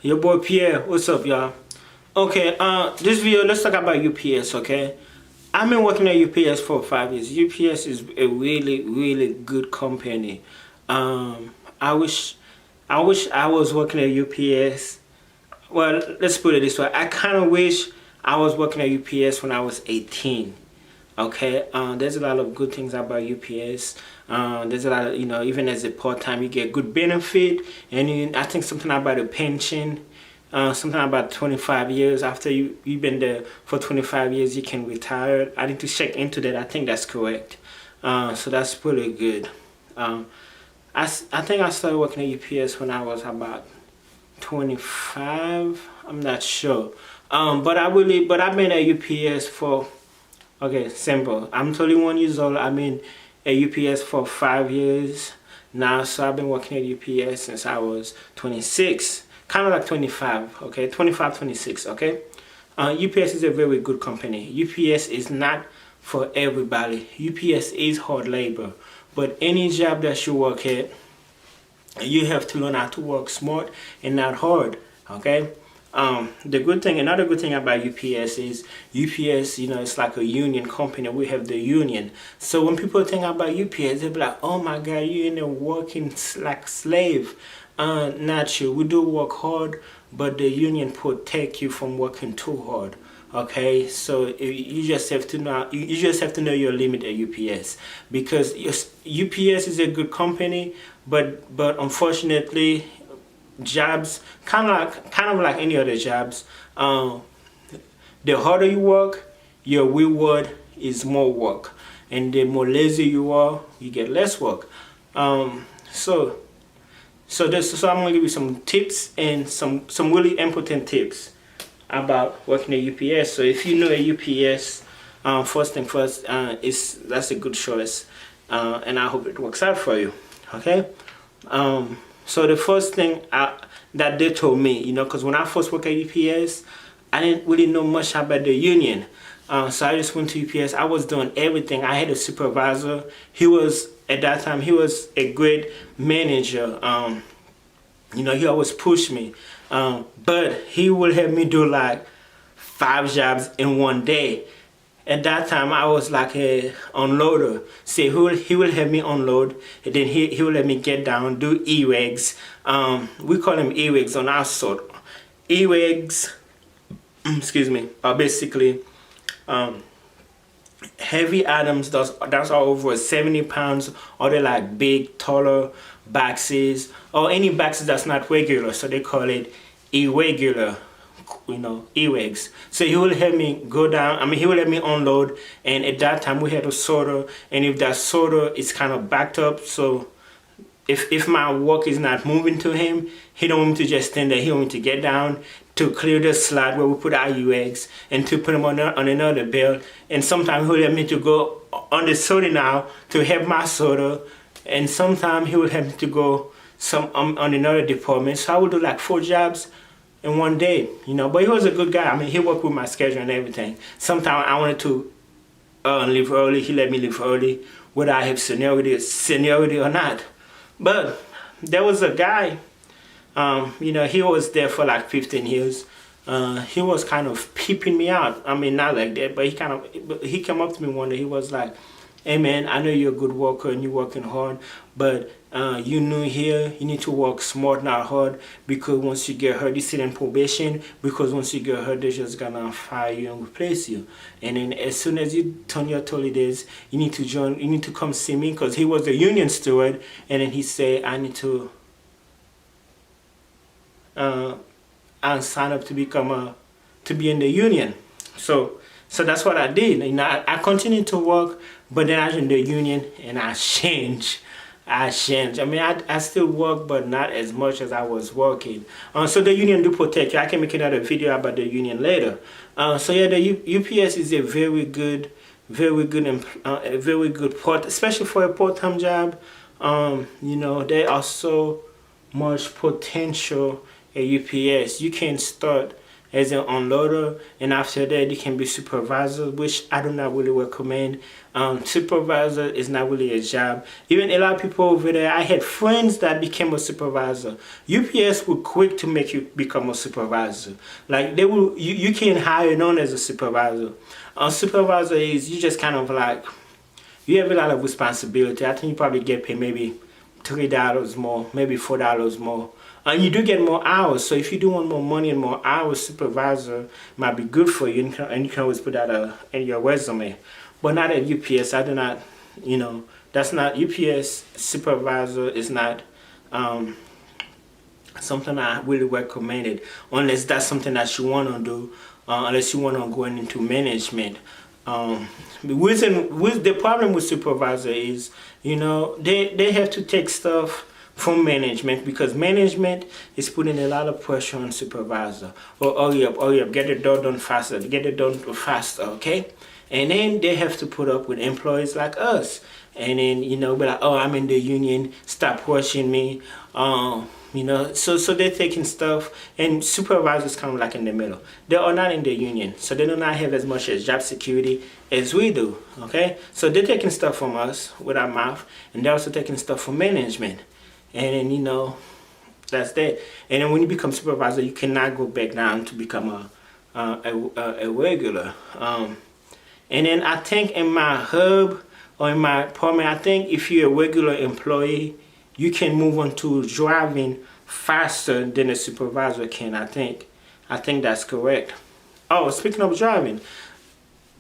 Your boy Pierre. What's up, y'all? Okay, this video, let's talk about UPS, okay? I've been working at UPS for 5 years. UPS is a really good company. I wish I was working at UPS. Well, let's put it this way. I kind of wish I was working at UPS when I was 18. Okay, there's a lot of good things about UPS. There's a lot of, even as a part-time, you get good benefit, and I think something about a pension, something about 25 years after you've been there for 25 years, you can retire. I need to check into that. I think that's correct. So that's pretty good. I think I started working at UPS when I was about 25. I'm not sure. But I've been at UPS for, okay, simple. I'm 31 years old. I've been at UPS for 5 years now. So I've been working at UPS since I was 26. Kind of like 25, okay? 25, 26, okay? UPS is a very good company. UPS is not for everybody. UPS is hard labor. But any job that you work at, you have to learn how to work smart and not hard, okay? Another good thing about UPS is UPS, it's like a union company. We have the union. So when people think about UPS, they'll be like, oh my God, you're in there working like slave. Not true. We do work hard, but the union protect you from working too hard. Okay, so you just have to know your limit at UPS, because UPS is a good company, but unfortunately, jobs kind of like any other jobs. The harder you work, your reward is more work, and the more lazy you are, you get less work. So I'm gonna give you some tips and some really important tips about working at UPS. So if you know a UPS, first thing first, that's a good choice, and I hope it works out for you. Okay. So the first thing that they told me, because when I first worked at UPS, I didn't really know much about the union. So I just went to UPS. I was doing everything. I had a supervisor. At that time, he was a great manager. He always pushed me. But he would have me do like 5 jobs in one day. At that time, I was like a unloader. So he will have me unload, and then he will let me get down, do E-rigs. We call them E-rigs on our sort. E-rigs, excuse me, are basically heavy items that's all over 70 pounds, or they're like big, taller boxes, or any boxes that's not regular. So they call it irregular. E-rigs. So he will help me go down. He will let me unload, and at that time we had a sorter, and if that sorter is kind of backed up, so if my work is not moving to him, he don't want me to just stand there. He want me to get down to clear the slot where we put our E-rigs and to put them on another belt. And sometimes he will let me to go on the sorter now to help my sorter, and sometimes he will help me to go on another department. So I would do like 4 jobs in one day, but he was a good guy. He worked with my schedule and everything. Sometimes I wanted to leave early. He let me leave early, whether I have seniority or not. But there was a guy, he was there for like 15 years. He was kind of peeping me out. Not like that, but he came up to me one day. He was like, hey man, I know you're a good worker and you're working hard, but you new here, you need to work smart, not hard, because once you get hurt, you sit in probation, because once you get hurt, they're just gonna fire you and replace you. And then as soon as you turn your 30 days, you need to come see me, because he was the union steward, and then he said, I need to sign up to be in the union. So that's what I did. I continued to work, but then I joined the union and I changed. I still work, but not as much as I was working. So the union do protect you. I can make another video about the union later. So yeah, the UPS is a very good part, especially for a part-time job. There are so much potential at UPS. You can start as an unloader, and after that you can be supervisor, which I do not really recommend. Supervisor is not really a job. Even a lot of people over there, I had friends that became a supervisor. UPS will quick to make you become a supervisor. Like they will, you can hire known as a supervisor. A supervisor is you just kind of like, you have a lot of responsibility. I think you probably get paid maybe $3 more, maybe $4 more. And you do get more hours. So if you do want more money and more hours, supervisor might be good for you, and you can always put that in your resume. But not at UPS. I do not, that's not UPS supervisor is not something I really recommend it, unless that's something that you want to do, unless you want to go into management. The problem with supervisor is, they have to take stuff from management, because management is putting a lot of pressure on supervisor. Oh, hurry up, get it done faster, okay? And then they have to put up with employees like us. And then, be like, oh, I'm in the union, stop rushing me. So they're taking stuff, and supervisors kind of like in the middle. They are not in the union, so they do not have as much as job security as we do, okay? So they're taking stuff from us with our mouth, and they're also taking stuff from management. And then, that's that. And then when you become supervisor, you cannot go back down to become a regular. And then I think in my hub or in my apartment, I think if you're a regular employee, you can move on to driving faster than a supervisor can, I think. I think that's correct. Oh, speaking of driving,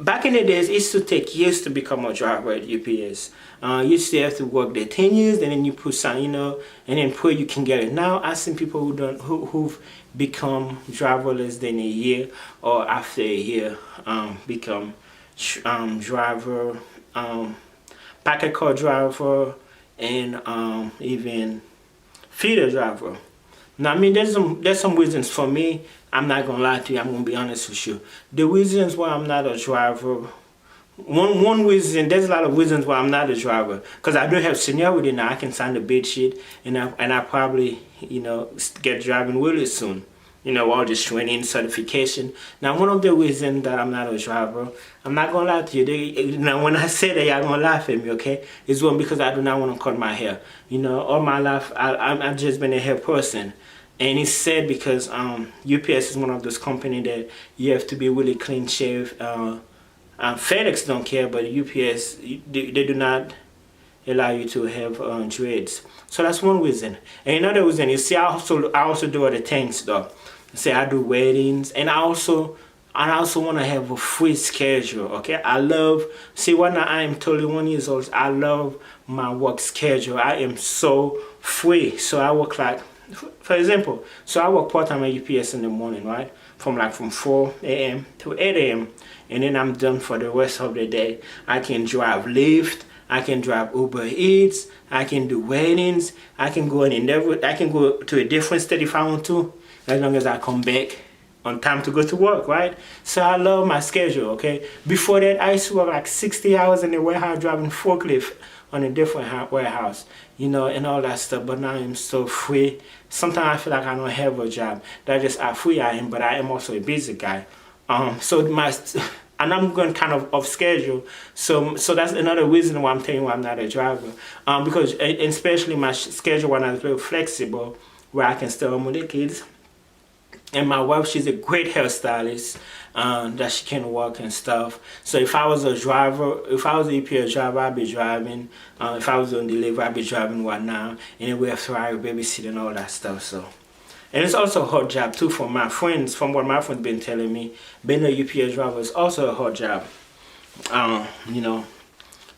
back in the days, it used to take years to become a driver at UPS. You used to have to work there 10 years, and then you put some, and then pray you can get it. Now, I've seen people who've become driver less than a year, or after a year, become driver, packet car driver, and even feeder driver. Now, I mean, there's some reasons for me. I'm not gonna lie to you. I'm gonna be honest with you. The reasons why I'm not a driver. One reason, there's a lot of reasons why I'm not a driver, because I do have seniority now. I can sign the bid sheet, and I probably get driving really soon. All this training, certification. Now, one of the reasons that I'm not a driver, I'm not gonna lie to you. When I say that, y'all gonna laugh at me, okay? It's one because I do not want to cut my hair. All my life, I've just been a hair person. And it's sad because UPS is one of those companies that you have to be really clean shaved. FedEx don't care, but UPS, they do not allow you to have dreads. So that's one reason. And another reason, you see, I also do other things though. Say I do weddings, and I also want to have a free schedule. Okay, when I am 21 years old, I love my work schedule. I am so free. So I work for example, I work part-time at UPS in the morning, right? From 4 a.m. to 8 a.m. And then I'm done for the rest of the day. I can drive Lyft, I can drive Uber Eats, I can do weddings, I can go to a different state if I want to, as long as I come back on time to go to work, right? So I love my schedule, okay? Before that, I used to work 60 hours in the warehouse driving forklift on a different warehouse, and all that stuff. But now I'm so free. Sometimes I feel like I don't have a job. That's just how free I am, but I am also a busy guy. And I'm going kind of off schedule. So that's another reason why I'm telling you I'm not a driver. Because especially my schedule when I'm very flexible, where I can stay home with the kids. And my wife, she's a great hairstylist that she can work and stuff. So if I was a UPS driver, I'd be driving. If I was on delivery, I'd be driving right now. And then we have to hire babysit and all that stuff. So, and it's also a hard job too for my friends. From what my friends been telling me, being a UPS driver is also a hard job.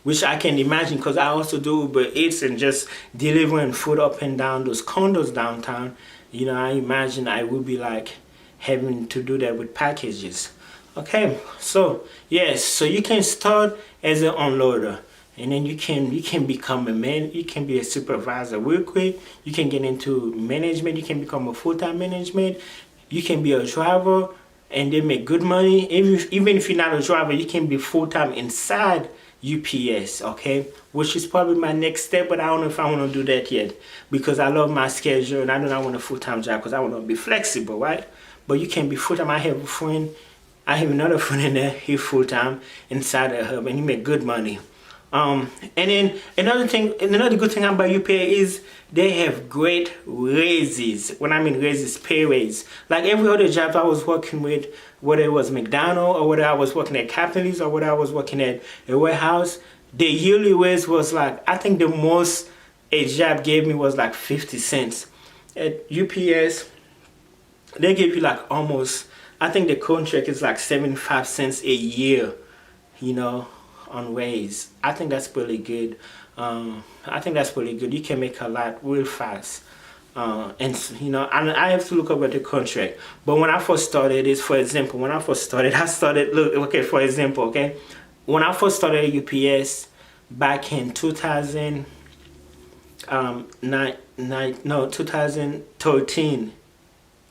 Which I can imagine, because I also do Uber Eats and just delivering food up and down those condos downtown. I imagine I would be like having to do that with packages. Okay, so yes, so you can start as an unloader, and then you can become a man. You can be a supervisor real quick. You can get into management. You can become a full-time management. You can be a driver, and they make good money. Even if you're not a driver, you can be full-time inside UPS, okay, which is probably my next step, but I don't know if I want to do that yet because I love my schedule and I do not want a full-time job because I want to be flexible, right? But you can be full-time. I have a friend, I have another friend in there, he's full-time inside the hub and he make good money. And then another good thing about UPS is they have great raises. When I mean raises, pay raise. Like every other job I was working with, whether it was McDonald's or whether I was working at Capitals or whether I was working at a warehouse, the yearly raise was like, I think the most a job gave me was like 50 cents. At UPS, they give you like almost, I think the contract is like 75 cents a year, you know, on raise. I think that's pretty good. I think that's pretty good. You can make a lot real fast. And you know, I have to look up at the contract. But when I first started, for example, when I first started, for example, okay, when I first started at UPS back in 2013.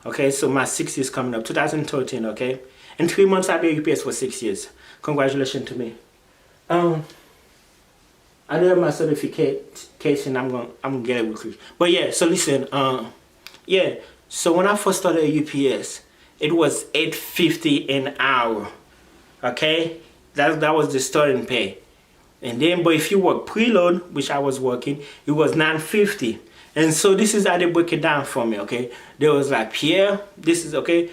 Okay, so my 6 years coming up, 2013. Okay, in 3 months I've been at UPS for 6 years. Congratulations to me. I do have my certification. I'm gonna get it quickly. But yeah, so listen. Yeah. So when I first started at UPS, it was $8.50 an hour. Okay, that was the starting pay. And then, but if you work preload, which I was working, it was $9.50. And so this is how they break it down for me. Okay, there was like, Pierre, this is okay.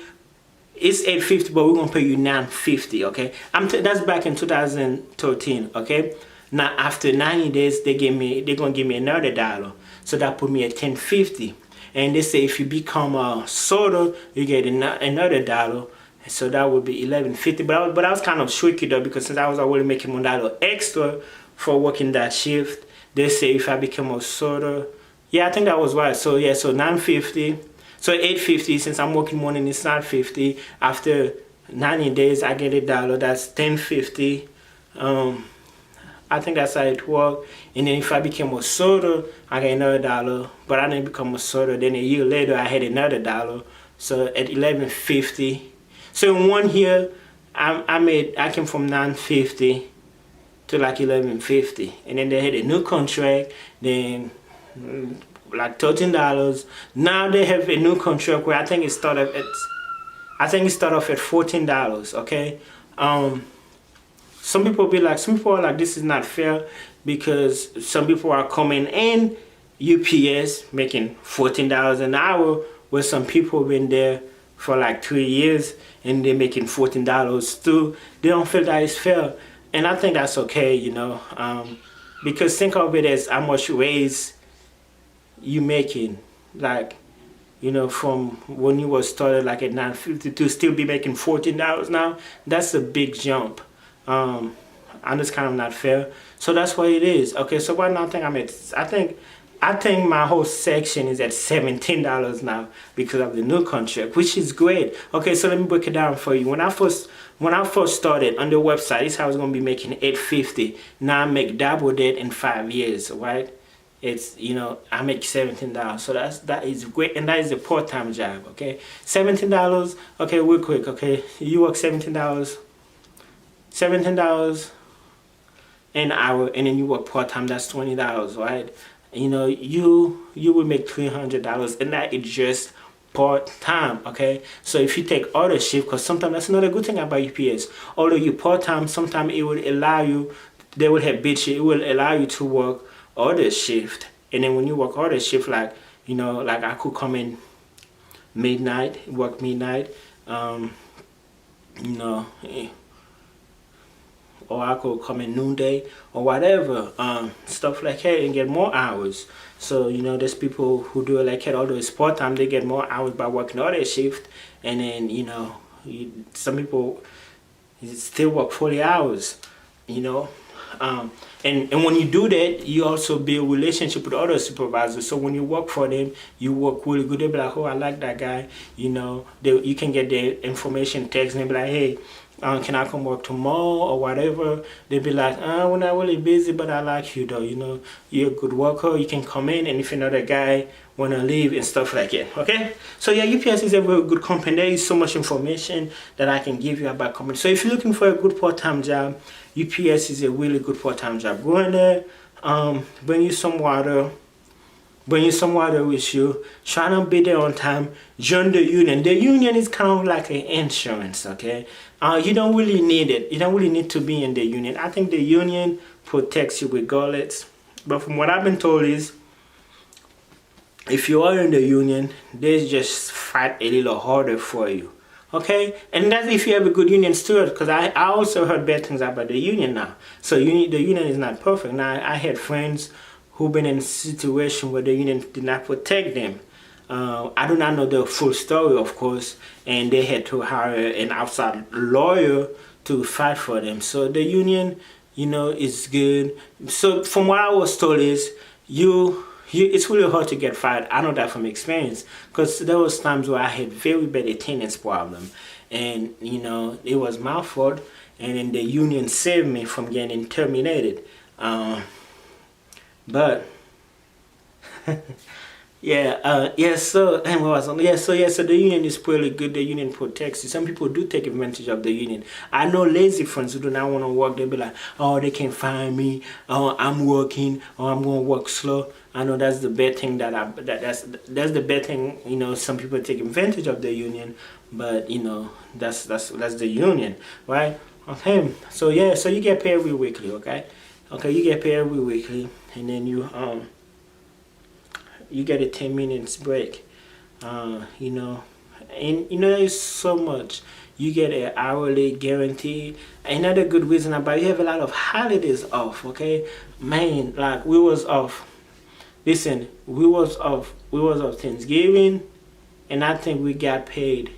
It's $8.50, but we're gonna pay you $9.50. Okay, that's back in 2013. Okay. Now after 90 days, they're gonna give me another $1. So that put me at $10.50. And they say if you become a sorter, you get another $1. So that would be $11.50. But I was kind of tricky though, because since I was already making $1 extra for working that shift, they say if I become a sorter, yeah, I think that was right. So yeah, so $9.50. So $8.50, since I'm working morning, it's $9.50. After 90 days, I get $1. That's $10.50. I think that's how it worked. And then if I became a sorter, I get another $1. But I didn't become a sorter. Then a year later, I had another $1. So at $11.50. So in 1 year, I came from $9.50 to like $11.50. And then they had a new contract. Then like $13. Now they have a new contract where I think it started at $14. Okay. Some people are like, this is not fair, because some people are coming in UPS making $14 an hour, where some people have been there for like 3 years and they're making $14 too. They don't feel that it's fair, and I think that's okay, you know, because think of it as how much raise you making, like, you know, from when you were started like at $9.50 to still be making $14 now. That's a big jump. And it's kind of not fair. So that's what it is. Okay, so right now I think my whole section is at $17 now because of the new contract, which is great. Okay, so let me break it down for you. When I first started on the website, this is how I was gonna be making $8.50. Now I make double that in 5 years, right? It's, you know, I make $17. So that is great, and that is a part-time job. Okay, $17. Okay, real quick. Okay, you work $17 an hour, and then you work part-time, that's $20, right? You know, you will make $300, and that is just part-time. Okay, so if you take other shift, because sometimes that's another good thing about UPS, although you part-time, sometimes it will allow you, they will have bid shift, it will allow you to work other shift. And then when you work other shift, like, you know, like I could come in midnight, work midnight, you know, or I could come in noonday or whatever, stuff like that, and get more hours. So, you know, there's people who do it like that, although it's part-time, they get more hours by working other shift. And then, you know, some people still work 40 hours, you know. And when you do that, you also build relationship with other supervisors. So when you work for them, you work really good. They'll be like, oh, I like that guy. You know, you can get their information text, and they'll be like, hey, can I come work tomorrow or whatever? They'll be like, we're not really busy, but I like you though. You know, you're a good worker. You can come in, and if another guy want to leave and stuff like that. Okay, so yeah, UPS is a very good company. There is so much information that I can give you about company. So if you're looking for a good part-time job, UPS is a really good part-time job. Go in there, bring you some water. Bring you some water with you. Try to be there on time. Join the union. The union is kind of like an insurance, okay? You don't really need it. You don't really need to be in the union. I think the union protects you regardless. But from what I've been told is, if you are in the union, they just fight a little harder for you, okay? And that's if you have a good union steward, because I also heard bad things about the union now. So the union is not perfect. Now, I had friends who've been in a situation where the union did not protect them. I do not know the full story, of course, and they had to hire an outside lawyer to fight for them. So the union, you know, is good. So from what I was told is, it's really hard to get fired. I know that from experience, because there was times where I had very bad attendance problem, and you know, it was my fault, and then the union saved me from getting terminated. But so the union is pretty good. The union protects you. Some people do take advantage of the union. I know lazy friends who do not want to work. They'll be like, oh, they can't find me. Oh, I'm working. Oh, I'm going to work slow. I know that's the bad thing that's the bad thing. You know, some people take advantage of the union, but you know, that's the union, right? Okay. So yeah, so you get paid every weekly, okay? Okay, you get paid every weekly, and then you get a 10 minutes break. You know, and you know, there's so much. You get an hourly guarantee. Another good reason about it, you have a lot of holidays off, okay? Man, like we was off. Listen, we was off Thanksgiving, and I think we got paid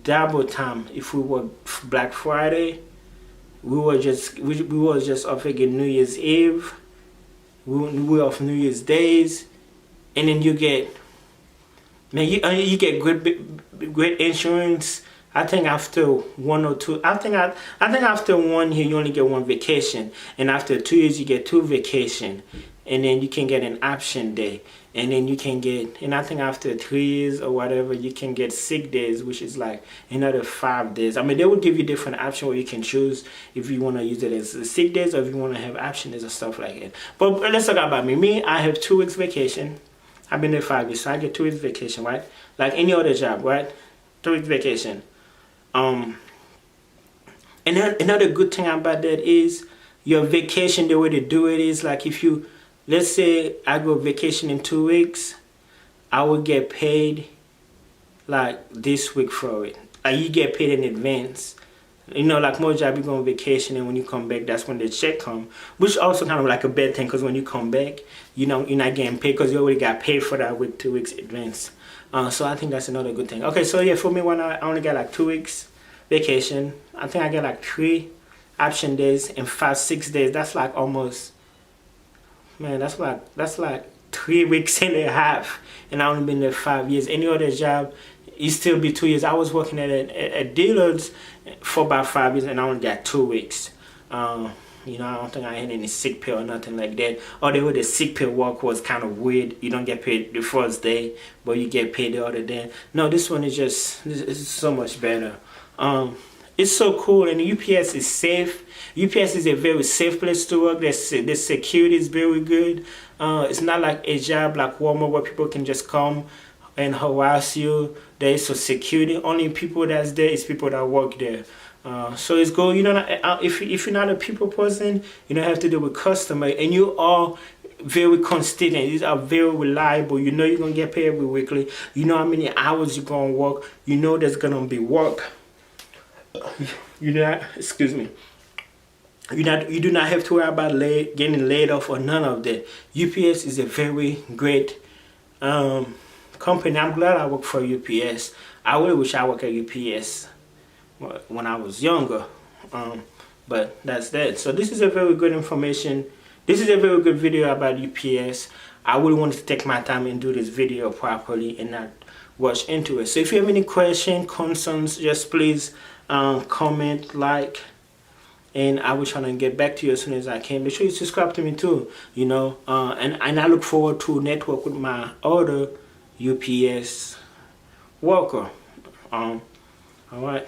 double time if we worked Black Friday. We was just off again New Year's Eve. We were off New Year's Days, and then you get great insurance. I think after 1 or 2, I think after 1 year you only get 1 vacation, and after 2 years you get 2 vacation, and then you can get an option day, and then you can get, and I think after 3 years or whatever you can get sick days, which is like another 5 days. I mean, they will give you different options where you can choose if you want to use it as sick days or if you want to have options or stuff like that. But let's talk about me. I have 2 weeks vacation. I've been there 5 years, so I get 2 weeks vacation, right? Like any other job, right? 2 weeks vacation. And another good thing about that is your vacation, the way to do it is like if you, let's say I go vacation in 2 weeks, I will get paid like this week for it. You get paid in advance. You know, like most jobs, you go on vacation and when you come back, that's when the check come. Which also kind of like a bad thing, because when you come back, you know, you're not getting paid because you already got paid for that week, 2 weeks advance. So I think that's another good thing. Okay, so yeah, for me, when I only get like 2 weeks vacation, I think I get like 3 option days and 5-6 days. That's like almost, man, that's like 3 weeks and a half, and I only been there 5 years. Any other job, it still be 2 years. I was working at dealers for about 5 years, and I only got 2 weeks. You know, I don't think I had any sick pay or nothing like that. Or the way the sick pay work was kind of weird. You don't get paid the first day, but you get paid the other day. No, this one is just, it's so much better. It's so cool, and UPS is safe. UPS is a very safe place to work. The security is very good. It's not like a job like Walmart where people can just come and harass you. There is a security. Only people that's there is people that work there. So it's good. You know, if you're not a people person, you don't have to deal with customer, and you are very consistent. These are very reliable. You know you're gonna get paid every weekly. You know how many hours you're gonna work. You know there's gonna be work. You do not have to worry about getting laid off or none of that. UPS is a very great company. I'm glad I work for UPS. I really wish I worked at UPS when I was younger, but that's that. So this is a very good information. This is a very good video about UPS. I really wanted to take my time and do this video properly and not rush into it. So if you have any questions, concerns, just please comment, like, and I will try to get back to you as soon as I can. Make sure you subscribe to me too, you know, and I look forward to network with my other UPS worker. All right.